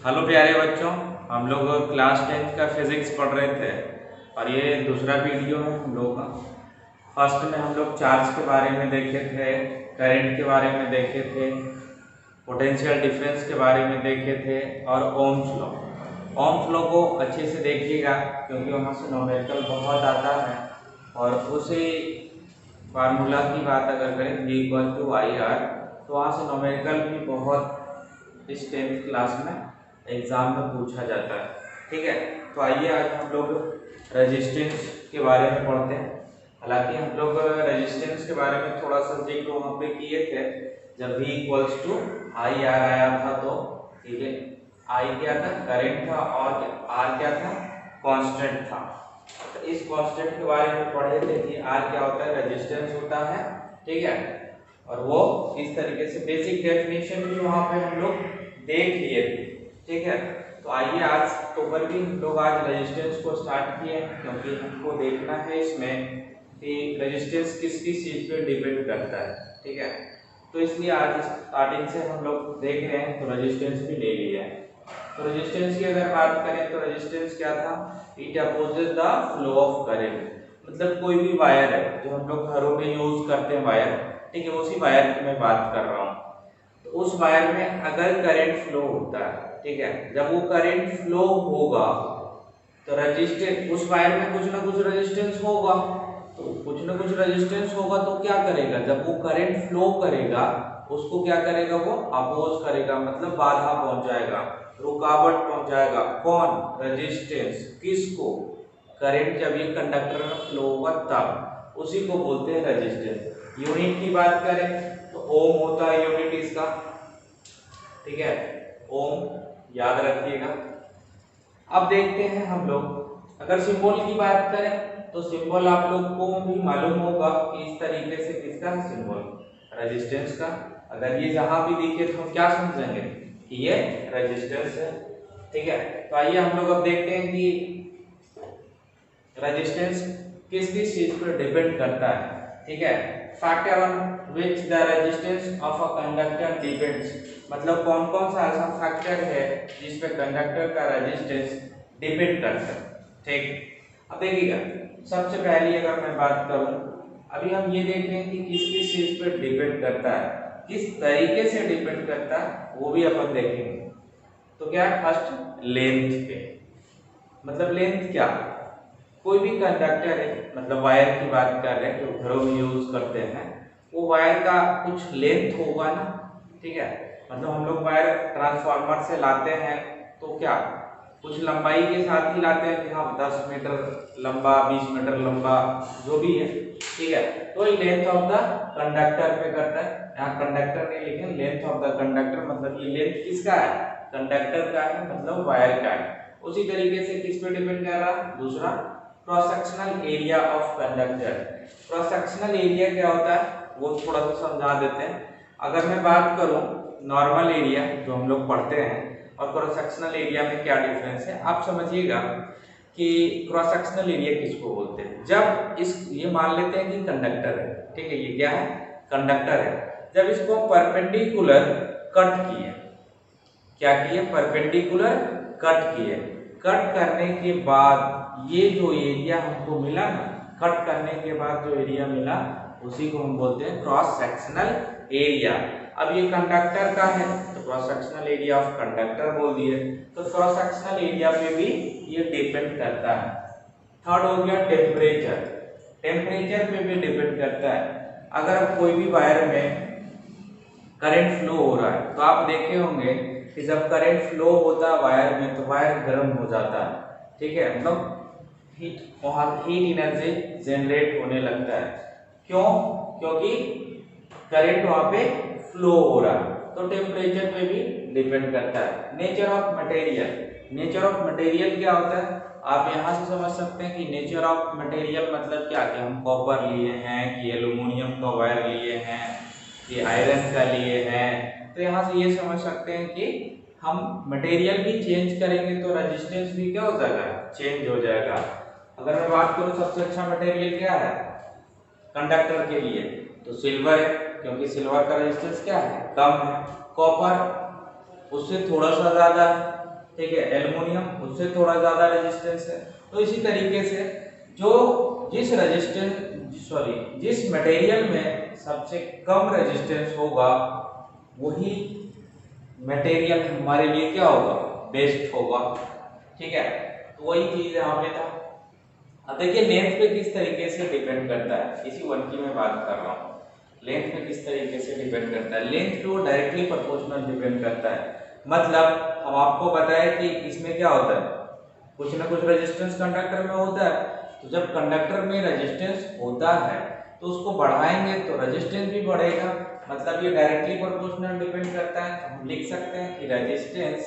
Hello प्यारे बच्चों, हम लोग क्लास 10th का फिजिक्स पढ़ रहे थे और ये दूसरा वीडियो है हम लोग का। फर्स्ट में हम लोग चार्ज के बारे में देखे थे, करंट के बारे में देखे थे, पोटेंशियल डिफरेंस के बारे में देखे थे और ओम्स लॉ। ओम्स लॉ को अच्छे से देखिएगा क्योंकि वहाँ से न्यूमेरिकल बहुत आता है और उसी फार्मूला की बात अगर करें V=IR तो वहाँ से न्यूमेरिकल भी बहुत इस 10th क्लास में एग्जाम में पूछा जाता है। ठीक है, तो आइए आज हम लोग रेजिस्टेंस के बारे में पढ़ते हैं। हालांकि हम लोग रेजिस्टेंस के बारे में थोड़ा सा जिक्र वहाँ पे किए थे जब V=IR आया था तो। ठीक है, I क्या था, करंट था, और R क्या था, कांस्टेंट था। तो इस कांस्टेंट के बारे में पढ़े थे कि R क्या होता है, रेजिस्टेंस होता है। ठीक है, और वो इस तरीके से बेसिक डेफिनेशन भी वहाँ पे हम लोग देख लिए थे। ठीक है, तो आइए आज टोटल भी हम लोग आज रेजिस्टेंस को स्टार्ट किए क्योंकि हमको देखना है इसमें कि रेजिस्टेंस किस किस चीज पे डिपेंड करता है। ठीक है, तो इसलिए आज स्टार्टिंग से हम लोग देख रहे हैं तो रेजिस्टेंस भी ले लिया है। तो रेजिस्टेंस की अगर बात करें तो रेजिस्टेंस क्या था, it opposes the flow of current. मतलब कोई भी वायर है जो हम लोग घरों में यूज करते हैं वायर, ठीक है, उसी वायर की मैं बात कर रहा हूँ। तो उस वायर में अगर करंट फ्लो होता है, ठीक है, जब वो करंट फ्लो होगा तो रेजिस्टेंस उस वायर में कुछ ना कुछ रेजिस्टेंस होगा। तो कुछ ना कुछ रेजिस्टेंस होगा तो क्या करेगा, जब वो करंट फ्लो करेगा उसको क्या करेगा, वो अपोज करेगा, मतलब बाधा पहुंचाएगा, रुकावट पहुंचाएगा। कौन, रेजिस्टेंस। किसको, करंट जब ये कंडक्टर में फ्लो होगा तब, उसी को बोलते हैं रेजिस्टेंस। यूनिट की बात करें तो ओम होता है यूनिट इसका। ठीक है, ओम याद रखिएगा। अब देखते हैं हम लोग अगर सिंबल की बात करें तो सिंबल आप लोग को भी मालूम होगा कि इस तरीके से किसका है सिंबल, रेजिस्टेंस का। अगर ये जहां भी दिखे तो हम क्या समझेंगे कि ये रेजिस्टेंस है। ठीक है, तो आइए हम लोग अब देखते हैं कि रेजिस्टेंस किस किस चीज पर डिपेंड करता है। ठीक है, factor on which the resistance of a conductor depends. मतलब कौन कौन सा ऐसा फैक्टर है जिस पे कंडक्टर का रेजिस्टेंस डिपेंड करता है। ठीक, अब देखिएगा, सबसे पहली अगर मैं बात करूं, अभी हम ये देख रहे हैं कि किस किस चीज पर डिपेंड करता है, किस तरीके से डिपेंड करता है वो भी अपन देखेंगे। तो क्या है, फर्स्ट लेंथ पे। मतलब लेंथ क्या, कोई भी कंडक्टर है, मतलब वायर की बात कर रहे हैं जो घरों में यूज करते हैं, वो वायर का कुछ लेंथ होगा ना। ठीक है, मतलब हम लोग वायर ट्रांसफार्मर से लाते हैं तो क्या कुछ लंबाई के साथ ही लाते हैं कि हाँ 10 मीटर लंबा, 20 मीटर लंबा, जो भी है। ठीक है, तो लेंथ ऑफ द कंडक्टर पे करता है। यहाँ कंडक्टर नहीं लिखे, लेंथ ऑफ द कंडक्टर, मतलब ये लेंथ किसका है, कंडक्टर का है, मतलब वायर का है। उसी तरीके से किस पे डिपेंड कर रहा है, दूसरा cross sectional area of conductor. Cross sectional area क्या होता है वो थोड़ा सा समझा देते हैं। अगर मैं बात करूं नॉर्मल एरिया जो हम लोग पढ़ते हैं और क्रॉस सेक्शनल एरिया में क्या डिफरेंस है, आप समझिएगा कि क्रॉस सेक्शनल एरिया किसको बोलते हैं। जब इस ये मान लेते हैं कि कंडक्टर है, ठीक है, ये क्या है, कंडक्टर है। जब इसको परपेंडिकुलर कट किए, क्या किए, परपेंडिकुलर कट किए, कट करने के बाद ये जो एरिया हमको मिला ना, कट करने के बाद जो एरिया मिला उसी को हम बोलते हैं क्रॉस सेक्शनल एरिया। अब ये कंडक्टर का है तो cross sectional area of conductor बोल दिए। तो क्रॉस सेक्शनल एरिया पे भी ये डिपेंड करता है। थर्ड हो गया टेम्परेचर, टेम्परेचर पे भी डिपेंड करता है। अगर कोई भी वायर में करंट फ्लो हो रहा है तो आप देखे होंगे कि जब करंट फ्लो होता है वायर में तो वायर गर्म हो जाता है। ठीक है, मतलब हीट एनर्जी जनरेट होने लगता है। क्यों, क्योंकि करंट वहां पे फ्लो हो रहा है। तो टेम्परेचर पे भी डिपेंड करता है। Nature of material, nature of material क्या होता है, आप यहाँ से समझ सकते हैं कि नेचर ऑफ मटेरियल मतलब क्या, कि हम कॉपर लिए हैं, कि एल्यूमिनियम का वायर लिए हैं, कि आयरन का लिए हैं। तो यहाँ से ये समझ सकते हैं कि हम मटेरियल भी चेंज करेंगे तो रेजिस्टेंस भी क्या हो जाएगा, चेंज हो जाएगा। अगर मैं बात करूँ सबसे अच्छा मटेरियल क्या है कंडक्टर के लिए, तो सिल्वर है, क्योंकि सिल्वर का रेजिस्टेंस क्या है, कम है। कॉपर उससे थोड़ा सा ज्यादा है, ठीक है, एल्युमिनियम उससे थोड़ा ज्यादा रेजिस्टेंस है। तो इसी तरीके से जो जिस मटेरियल में सबसे कम रेजिस्टेंस होगा वही मटेरियल हमारे लिए क्या होगा, बेस्ट होगा। ठीक है, तो वही चीज यहाँ पे था। अब देखिए लेंथ पे किस तरीके से डिपेंड करता है, इसी वन की मैं बात कर रहा हूँ। लेंथ पे किस तरीके से डिपेंड करता है, लेंथ पे वो डायरेक्टली प्रोपोर्शनल डिपेंड करता है। मतलब हम आपको बताएं कि इसमें क्या होता है, कुछ ना कुछ रेजिस्टेंस कंडक्टर में होता है। तो जब कंडक्टर में रेजिस्टेंस होता है तो उसको बढ़ाएंगे तो रेजिस्टेंस भी बढ़ेगा, मतलब ये डायरेक्टली प्रोपोर्शनल डिपेंड करता है। तो हम लिख सकते हैं कि resistance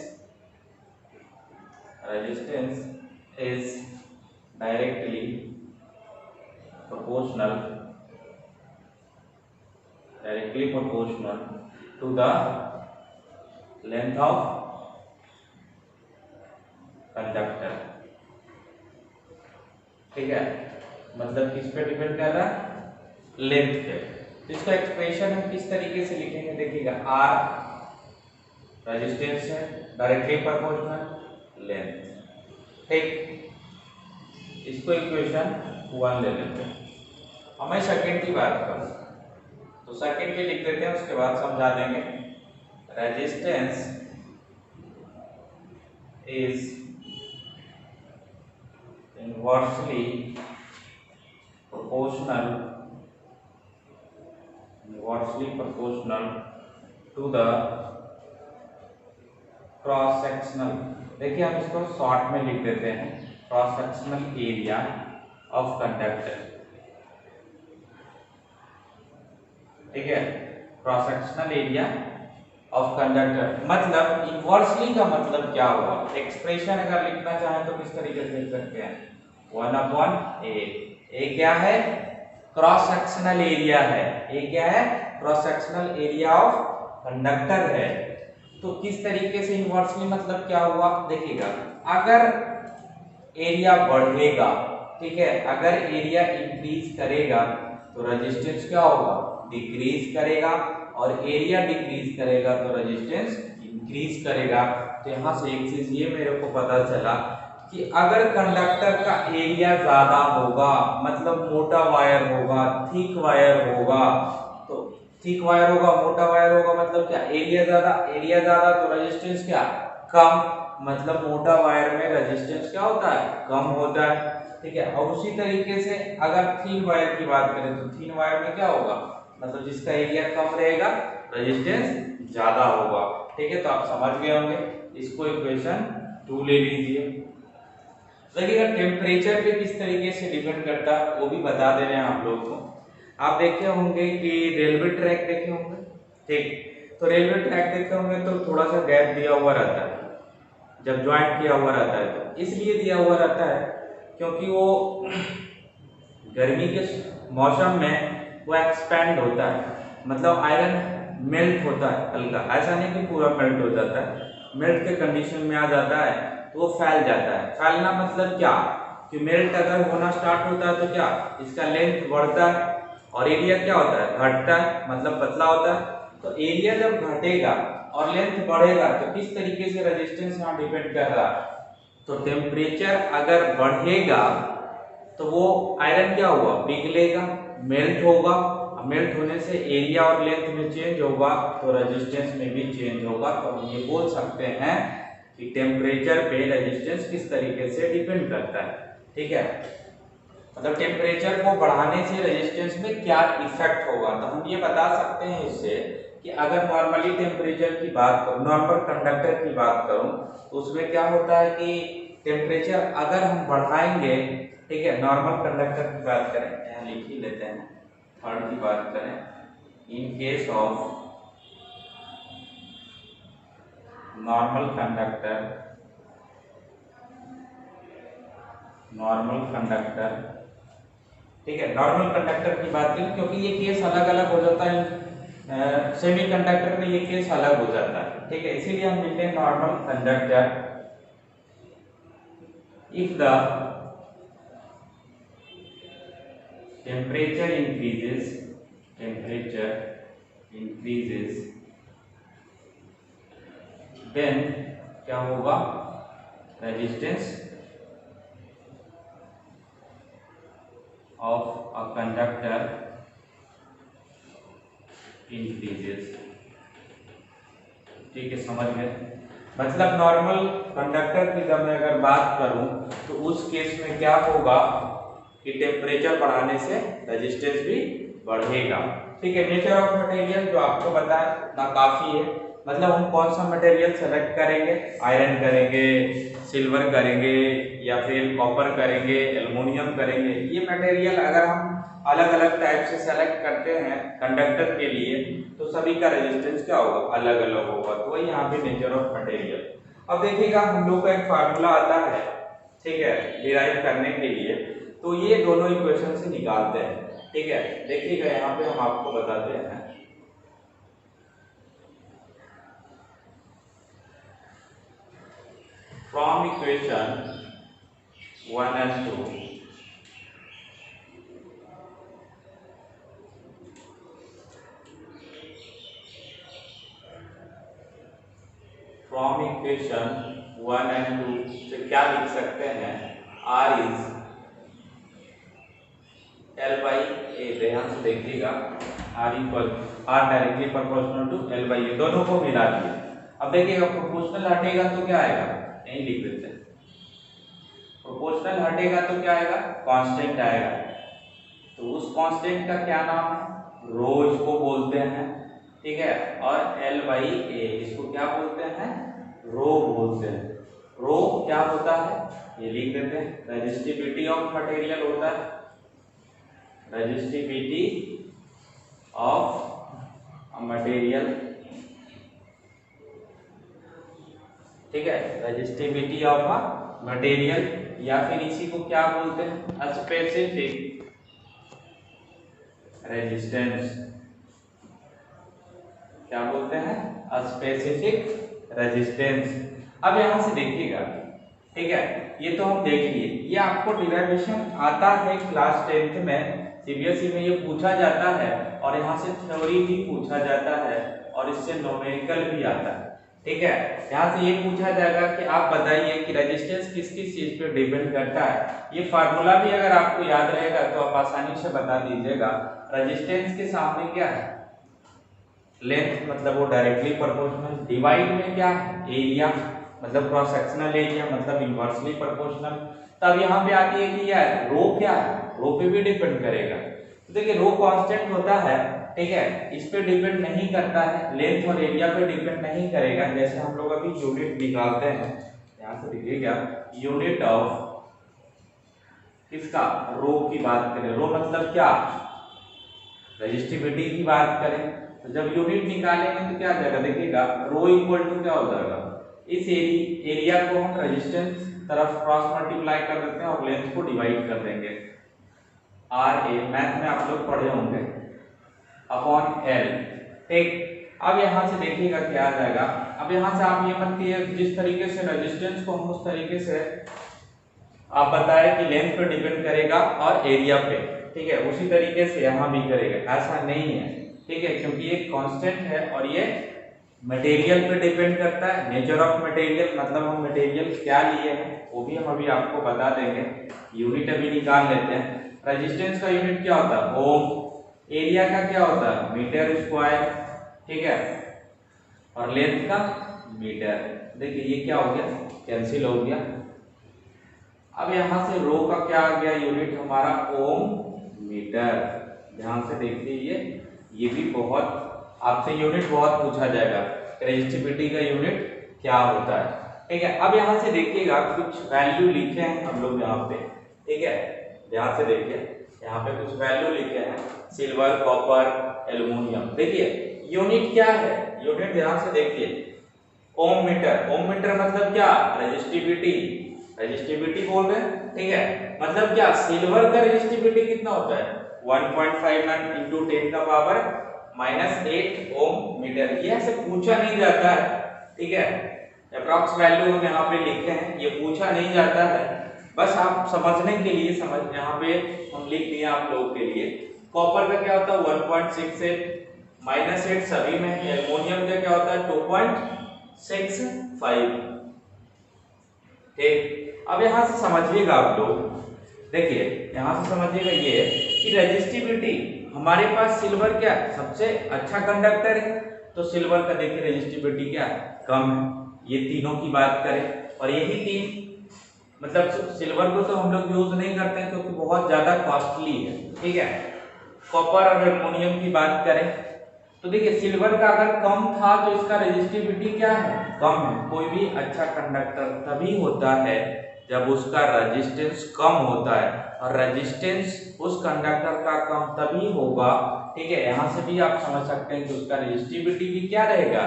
is directly proportional to the length of conductor। ठीक है, मतलब किस पे डिपेंड कर रहा है, लेंथ पे। तो इसका एक्सप्रेशन हम किस तरीके से लिखेंगे, देखिएगा R रेजिस्टेंस है, डायरेक्टली प्रोपोर्शनल लेंथ। ठीक, इसको इक्वेशन 1 ले लेते हैं। अब मैं सेकंड की बात करूं तो सेकंड भी लिख देते हैं, उसके बाद समझा देंगे। Resistance is inversely proportional to the cross sectional, देखिए हम इसको शॉर्ट में लिख देते हैं, cross sectional area of conductor. ठीक है, cross sectional area of conductor, मतलब इनवर्सली का मतलब क्या हुआ, एक्सप्रेशन अगर लिखना चाहें तो किस तरीके से लिख सकते हैं, 1/a। ए क्या है, क्रॉस सेक्शनल एरिया है, ए क्या है, cross sectional area of conductor है। तो किस तरीके से इनवर्सली मतलब क्या हुआ, देखिएगा अगर एरिया बढ़ेगा, ठीक है, अगर एरिया इंक्रीज करेगा तो रेजिस्टेंस क्या होगा, डिक्रीज करेगा, और एरिया डिक्रीज करेगा तो रेजिस्टेंस इंक्रीज करेगा। तो यहाँ से एक चीज ये मेरे को पता चला कि अगर कंडक्टर का एरिया ज्यादा होगा, मतलब मोटा वायर होगा, थिक वायर होगा, तो थिक वायर होगा, मोटा वायर होगा, मतलब क्या, एरिया ज्यादा तो रेजिस्टेंस क्या, कम, मतलब मोटा वायर में रेजिस्टेंस क्या होता है, कम होता है। ठीक है, और उसी तरीके से अगर थिन वायर की बात करें तो थिन वायर में क्या होगा, मतलब जिसका एरिया कम रहेगा रेजिस्टेंस ज्यादा होगा। ठीक है, तो आप समझ गए होंगे, इसको इक्वेशन 2 ले लीजिए। देखिएगा टेम्परेचर पे किस तरीके से डिपेंड करता है वो भी बता दे रहे हैं आप लोग को। आप देखे होंगे कि रेलवे ट्रैक देखे होंगे, ठीक, तो रेलवे ट्रैक देखे होंगे तो थोड़ा सा गैप दिया हुआ रहता है, जब ज्वाइंट किया हुआ रहता है तो इसलिए दिया हुआ रहता है क्योंकि वो गर्मी के मौसम में वो एक्सपेंड होता है, मतलब आयरन मेल्ट होता है हल्का, ऐसा नहीं कि पूरा मेल्ट हो जाता है, मेल्ट के कंडीशन में आ जाता है तो वो फैल जाता है। फैलना मतलब क्या, कि मेल्ट अगर होना स्टार्ट होता है तो क्या, इसका लेंथ बढ़ता है और एरिया क्या होता है, घटता है, मतलब पतला होता है। तो एरिया जब घटेगा और लेंथ बढ़ेगा तो किस तरीके से रेजिस्टेंस यहाँ डिपेंड कर रहा है, तो टेम्परेचर अगर बढ़ेगा तो वो आयरन क्या हुआ, पिघलेगा, मेल्ट होगा, मेल्ट होने से एरिया और लेंथ में चेंज होगा तो रेजिस्टेंस में भी चेंज होगा। तो हम ये बोल सकते हैं कि टेम्परेचर पे रेजिस्टेंस किस तरीके से डिपेंड करता है। ठीक है, मतलब टेम्परेचर को बढ़ाने से रेजिस्टेंस में क्या इफेक्ट होगा, तो हम ये बता सकते हैं इससे कि अगर नॉर्मली टेम्परेचर की बात करूं, नॉर्मल कंडक्टर की बात करूं, तो उसमें क्या होता है कि टेम्परेचर अगर हम बढ़ाएंगे, ठीक है, नॉर्मल कंडक्टर की बात करें, यहाँ लिख ही लेते हैं, थर्ड की बात करें, in case of normal conductor, ठीक है, नॉर्मल कंडक्टर की बात करें क्योंकि ये केस अलग अलग हो जाता है, सेमी कंडक्टर में ये केस अलग हो जाता है। ठीक है, इसीलिए हम लिखते हैं normal conductor, if the temperature increases then क्या होगा, resistance of a conductor increases। ठीक है, समझ गए। मतलब नॉर्मल कंडक्टर की जब मैं अगर बात करूं तो उस केस में क्या होगा कि टेम्परेचर बढ़ाने से रेजिस्टेंस भी बढ़ेगा। ठीक है, नेचर ऑफ मटेरियल जो आपको बताया ना काफी है। मतलब हम कौन सा मटेरियल सेलेक्ट करेंगे, आयरन करेंगे, सिल्वर करेंगे, या फिर कॉपर करेंगे, एल्युमिनियम करेंगे। ये मटेरियल अगर हम अलग अलग टाइप से सेलेक्ट करते हैं कंडक्टर के लिए तो सभी का रेजिस्टेंस क्या होगा, अलग अलग होगा। तो वही यहाँ पे नेचर ऑफ मटेरियल। अब देखिएगा हम लोग का एक फार्मूला आता है, ठीक है, डिराइव करने के लिए। तो ये दोनों इक्वेशन से निकालते हैं। ठीक है, देखिएगा यहाँ पे हम आपको बताते हैं। From equation 1 and 2 from equation 1 and 2 से क्या लिख सकते हैं, R is L by A। ध्यान से देखिएगा, R directly proportional to L by A, दोनों को मिला दिए। अब देखिएगा प्रोपोर्शनल हटेगा तो क्या आएगा, नहीं लिख देते। प्रोपोर्शनल हटेगा तो क्या आएगा, कांस्टेंट आएगा। तो उस कांस्टेंट का क्या नाम है, रो इसको बोलते हैं। ठीक है, और L by A इसको क्या बोलते हैं, रो बोलते हैं। रो क्या होता है ये लिख देते हैं, रेजिस्टिविटी ऑफ मटेरियल होता है, रेजिस्टिविटी ऑफ मटेरियल। ठीक है, रेजिस्टिविटी ऑफ मटेरियल, या फिर इसी को क्या बोलते हैं, स्पेसिफिक रेजिस्टेंस। क्या बोलते हैं, स्पेसिफिक रेजिस्टेंस। अब यहां से देखिएगा, ठीक है, ये तो हम देख लिए। ये आपको डिराइवेशन आता है क्लास 10th में, सीबीएसई में ये पूछा जाता है, और यहाँ से थ्योरी भी पूछा जाता है, और इससे न्यूमेरिकल भी आता है। ठीक है, यहाँ से ये पूछा जाएगा कि आप बताइए कि रेजिस्टेंस किस किस चीज पे डिपेंड करता है। ये फार्मूला भी अगर आपको याद रहेगा तो आप आसानी से बता दीजिएगा। रेजिस्टेंस के सामने क्या है, लेंथ, मतलब वो डायरेक्टली प्रोपोर्शनल। डिवाइड में क्या है, एरिया, मतलब क्रॉस सेक्शनल एरिया, मतलब इनवर्सली प्रोपोर्शनल। तब यहाँ पे आती है कि यार रो क्या है, रो पे भी डिपेंड करेगा। तो देखिए रो कांस्टेंट होता है, ठीक है, इस पे डिपेंड नहीं करता है, लेंथ और एरिया पे डिपेंड नहीं करेगा। जैसे हम लोग अभी यूनिट निकालते हैं, यहाँ से देखिएगा, यूनिट ऑफ किसका, रो की बात करें, रो मतलब क्या, रेजिस्टिविटी की बात करें, तो जब यूनिट निकालेंगे तो क्या आ जाएगा, देखिएगा रो इक्वल टू क्या हो जाएगा, इस एरिया को हम रेजिस्टेंस तरफ क्रॉस मल्टीप्लाई कर देते हैं और लेंथ को डिवाइड कर देंगे। आर ए मैथ में आप लोग पढ़े होंगे, अपॉन एल। ठीक, अब यहां से देखिएगा क्या आ जाएगा। अब यहां से आप ये मत कीजिए, जिस तरीके से रेजिस्टेंस को हम उस तरीके से आप बताएं कि लेंथ पे डिपेंड करेगा और एरिया पे, ठीक है, उसी तरीके से यहां भी करेगा, ऐसा नहीं है। ठीक है, क्योंकि ये कांस्टेंट है और ये मटेरियल पे डिपेंड करता है। नेचर ऑफ मटेरियल मतलब हम मटेरियल क्या लिए हैं वो भी हम अभी आपको बता देंगे। यूनिट अभी निकाल लेते हैं। रेजिस्टेंस का यूनिट क्या होता है, ओम। एरिया का क्या होता है, मीटर स्क्वायर, ठीक है, और लेंथ का मीटर। देखिए ये क्या हो गया, कैंसिल हो गया। अब यहां से रो का क्या आ गया यूनिट हमारा, ओम मीटर। ध्यान से देखिए, ये भी बहुत आपसे यूनिट बहुत पूछा जाएगा, रेजिस्टिविटी का यूनिट क्या होता है। ठीक है, अब यहां से देखिएगा कुछ वैल्यू लिखे हैं हम लोग यहाँ पे, ठीक है, ध्यान से देखिए, यहाँ पे कुछ वैल्यू लिखे हैं, सिल्वर, कॉपर, एल्युमिनियम। देखिए यूनिट क्या है, यूनिट ध्यान से देखिए, ओम मीटर। ओम मीटर मतलब क्या, रेजिस्टिविटी, रेजिस्टिविटी बोल रहे हैं, ठीक है, मतलब क्या, सिल्वर का रेजिस्टिविटी कितना होता है, 1.59 इंटू 10 का पावर -8 ओम मीटर। ये ऐसे पूछा नहीं जाता है, ठीक है, अप्रॉक्स वैल्यू हम यहाँ पे लिखे हैं, ये पूछा नहीं जाता है, बस आप समझने के लिए समझ यहाँ पे हम लिख दिए आप लोगों के लिए। कॉपर का क्या होता है 1.68 -8 सभी में। एल्युमिनियम का क्या होता है 2.65। ठीक, अब यहाँ से समझिएगा आप लोग, देखिए यहाँ से समझिएगा ये कि रेजिस्टिविटी हमारे पास सिल्वर क्या सबसे अच्छा कंडक्टर है, तो सिल्वर का देखिए रेजिस्टिविटी क्या कम है। ये तीनों की बात करें और यही तीन मतलब सिल्वर को तो हम लोग यूज नहीं करते हैं क्योंकि बहुत ज्यादा कॉस्टली है, ठीक है। कॉपर और एल्युमिनियम की बात करें तो देखिए सिल्वर का अगर कम था तो इसका रेजिस्टिविटी क्या है कम है। कोई भी अच्छा कंडक्टर तभी होता है जब उसका रेजिस्टेंस कम होता है, और रेजिस्टेंस उस कंडक्टर का कम तभी होगा, ठीक है। यहाँ से भी आप समझ सकते हैं कि उसका रेजिस्टिविटी भी क्या रहेगा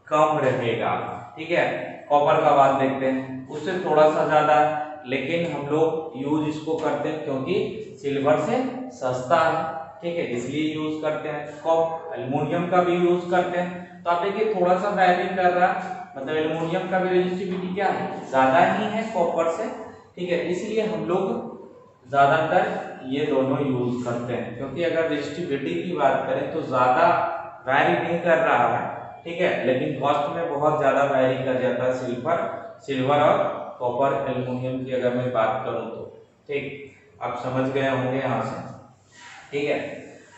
कम रहेगा, ठीक है। कॉपर का बात देखते हैं, उससे थोड़ा सा ज्यादा है लेकिन हम लोग यूज इसको करते हैं क्योंकि सिल्वर से सस्ता है, ठीक है, इसलिए यूज करते हैं। कॉपर एल्युमिनियम का भी यूज करते हैं, तो आप देखिए थोड़ा सा वैरी कर रहा है, मतलब एल्युमिनियम का भी रेजिस्टिविटी क्या है ज्यादा ही है कॉपर से, ठीक है, इसलिए हम लोग ज्यादातर ये दोनों यूज करते हैं। क्योंकि अगर रेजिस्टिविटी की बात करें तो ज्यादा वैरी नहीं कर रहा है, ठीक है, लेकिन कॉस्ट में बहुत ज्यादा वैरी कर जाता है सिल्वर और कॉपर एल्युमिनियम की अगर मैं बात करूं तो, ठीक, आप समझ गए होंगे यहाँ से, ठीक है।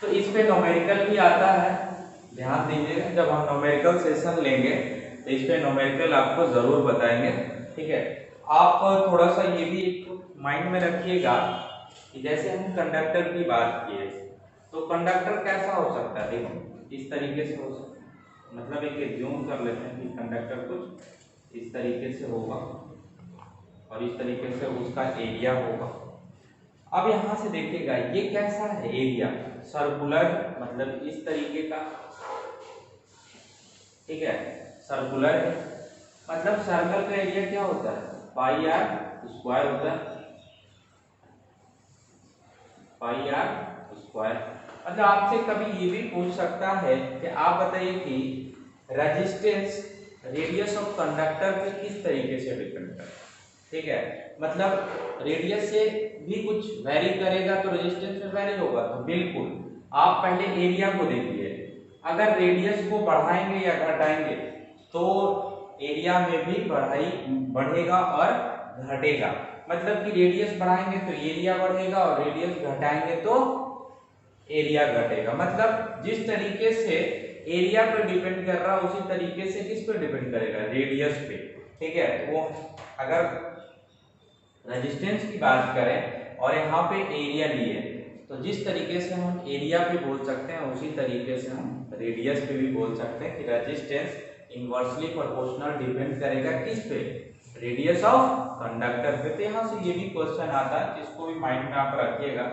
तो इस पे न्यूमेरिकल भी आता है, ध्यान दीजिएगा, जब हम न्यूमेरिकल सेशन लेंगे तो इस पे न्यूमेरिकल आपको जरूर बताएंगे, ठीक है। आप थोड़ा सा ये भी माइंड में रखिएगा कि जैसे हम कंडक्टर की बात किए तो कंडक्टर कैसा हो सकता है, देखो इस तरीके से हो सकता है, मतलब एक एज्यूम कर लेते हैं कि कंडक्टर कुछ इस तरीके से होगा और इस तरीके से उसका एरिया होगा। अब यहाँ से देखिएगा ये कैसा है एरिया सर्कुलर, मतलब इस तरीके का, ठीक है, सर्कुलर है, मतलब सर्कल का एरिया क्या होता है पाई आर स्क्वायर होता है, पाई आर स्क्वायर। मतलब आपसे कभी ये भी पूछ सकता है कि आप बताइए कि रेजिस्टेंस रेडियस ऑफ कंडक्टर पे किस तरीके से डिपेंड करता है, ठीक है, मतलब रेडियस से भी कुछ वेरी करेगा तो रेजिस्टेंस में वेरी होगा, तो बिल्कुल आप पहले एरिया को देखिए, अगर रेडियस को बढ़ाएंगे या घटाएंगे तो एरिया में भी बढ़ेगा और घटेगा, मतलब कि रेडियस बढ़ाएंगे तो एरिया बढ़ेगा और रेडियस घटाएंगे तो एरिया घटेगा। मतलब जिस तरीके से एरिया पर डिपेंड कर रहा है उसी तरीके से किस पे डिपेंड करेगा रेडियस पे, ठीक है। तो वो अगर रेजिस्टेंस की बात करें और यहाँ पे एरिया लिए तो जिस तरीके से हम एरिया पे बोल सकते हैं उसी तरीके से हम रेडियस पे भी बोल सकते हैं कि रेजिस्टेंस इनवर्सली प्रोपोर्शनल डिपेंड करेगा किस पे रेडियस ऑफ कंडक्टर पे। तो यहाँ से ये भी क्वेश्चन आता है, इसको भी माइंड में आप रखिएगा,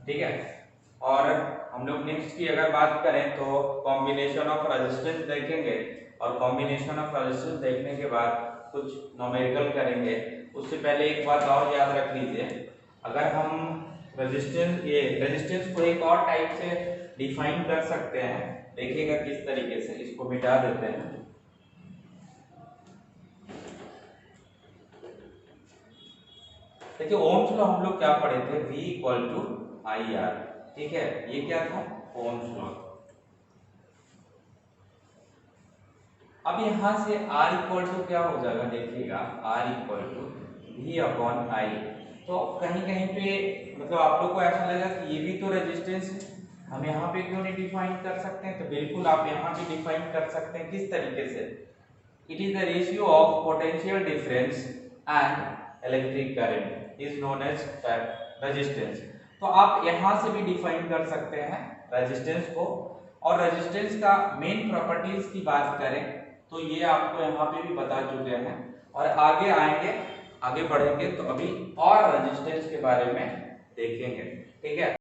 ठीक है। और हम लोग नेक्स्ट की अगर बात करें तो कॉम्बिनेशन ऑफ रेजिस्टेंस देखेंगे और कॉम्बिनेशन ऑफ रेजिस्टेंस देखने के बाद कुछ न्यूमेरिकल करेंगे। उससे पहले एक बात और याद रख लीजिए, अगर हम रेजिस्टेंस को एक और टाइप से डिफाइन कर सकते हैं, देखिएगा किस तरीके से, इसको मिटा देते हैं। देखिए ओम्स लॉ हम लोग क्या पढ़े थे, V equal to I R, ठीक है, ये क्या था ओम्स लॉ। अब यहां से R इक्वल टू क्या हो जाएगा, देखिएगा R equal to V upon I. तो कहीं कहीं पे मतलब आप लोग को ऐसा लगेगा कि ये भी तो रेजिस्टेंस है, हम यहाँ पे क्यों नहीं डिफाइन कर सकते हैं, तो बिल्कुल आप यहाँ भी डिफाइन कर सकते हैं, किस तरीके से, it is the ratio of potential difference and electric current is known as resistance. तो आप यहाँ से भी डिफाइन कर सकते हैं रेजिस्टेंस को। और रेजिस्टेंस का मेन प्रॉपर्टीज की बात करें तो ये आपको यहाँ पे भी बता चुके हैं, और आगे आएंगे आगे बढ़ेंगे तो अभी और रेजिस्टेंस के बारे में देखेंगे, ठीक है।